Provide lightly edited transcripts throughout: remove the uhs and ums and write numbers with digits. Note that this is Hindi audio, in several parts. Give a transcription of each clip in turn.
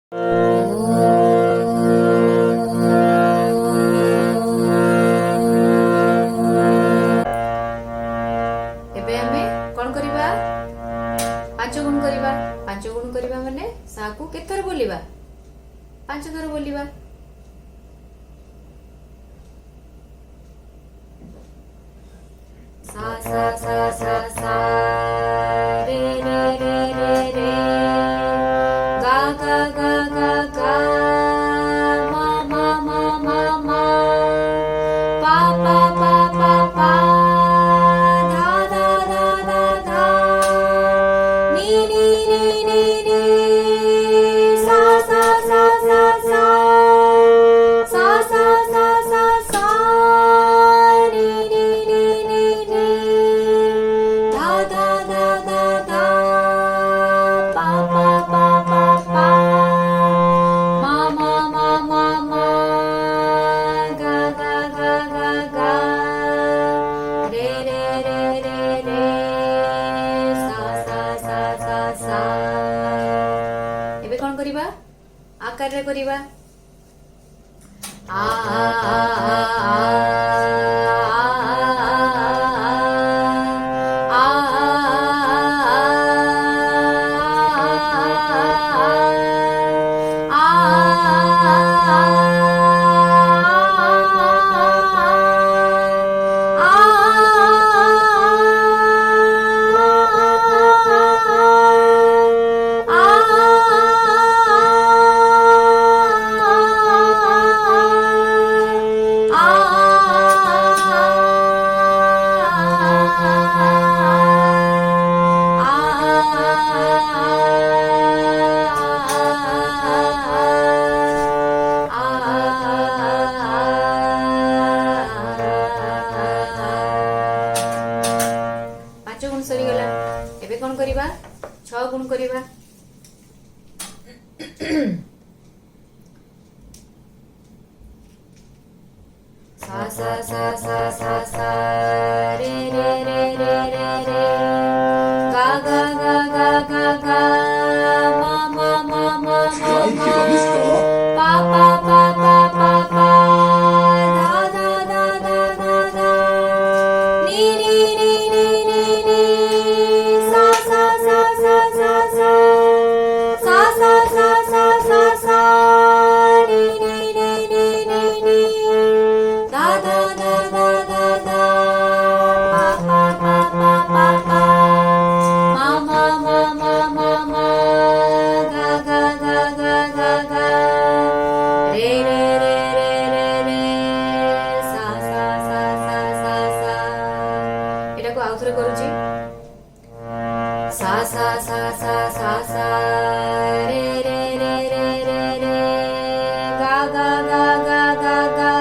ଏବେ ଆମେ କଣ କରିବା? 5 ଗୁଣ କରିବା। 5 ଗୁଣ କରିବା ମାନେ ସା କୁ କେତେ ଥର ବୋଲିବା? 5 ଥର ବୋଲିବା। सा सा सा सा सा रे रे रे रे रे गा गा गा गा गा मा मा मा मा मा पा पा पा पा पा धा धा धा धा धा नी नी नी नी नी सा सा सा सा सा सा सा सा सा सा नी नी नी नी नी धा धा धा धा धा पा पा पा पा पा मा मा मा मा मा गा गा गा गा गा रे रे रे रे रे सा सा सा सा सा। ଏବେ କଣ କରିବା? ଆକାରରେ କରିବା। आ आ आ ସରିଗଲା। ଏବେ କଣ କରିବା? 6 ଗୁଣ କରିବା। सा सा सा सा सा सा रे रे रे रे रे रे गा गा गा गा गा गा मा मा मा मा मा मा पा पा पा पा पा पा धा धा धा धा धा धा नी नी नी नी नी नी सा सा सा सा सा सा सा सा सा सा सा सा नी नी नी नी नी नी धा धा धा धा धा धा पा पा पा पा पा पा मा मा मा मा मा मा गा गा गा गा गा गा रे रे रे रे रे रे सा सा सा सा सा सा। এটাকে আউথরে করুছি। सा सा सा सा सा सा रे रे रे रे रे रे गा गा गा गा गा गा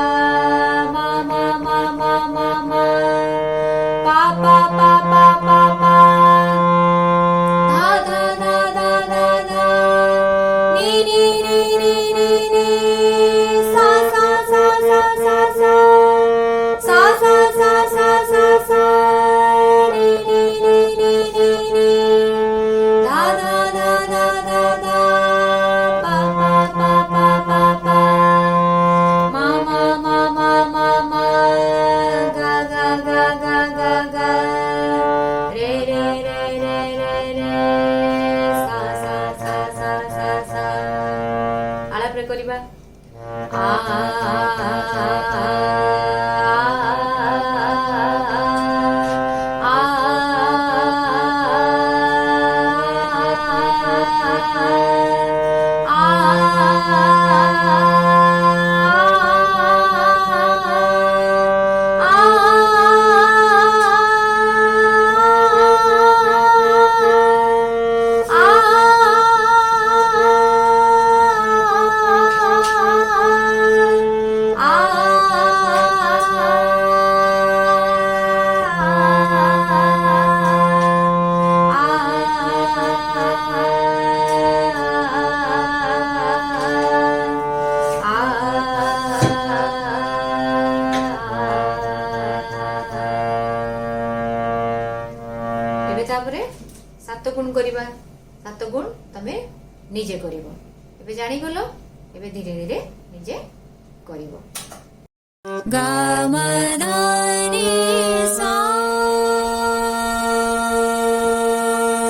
मा मा मा मा मा मा पा पा पा पा पा पा धा धा धा धा धा धा नी नी नी नी नी नी सा सा सा सा सा सा सा सा सा सा सा सा नी नी नी नी नी नी धा धा धा धा धा धा पा पा पा पा पा पा मा मा मा मा मा मा गा गा गा गा गा गा रे रे रे रे रे रे सा सा सा सा सा सा। ଆଳାପରେ କରିବା। आ आ तापरे 7 गुण करिबा 7 गुण तमे निजे करिवो। ଏବେ ଜାଣିଗଲ ଏବେ ଧୀରେ ଧୀରେ ନିଜେ କରିବ। गा मा ना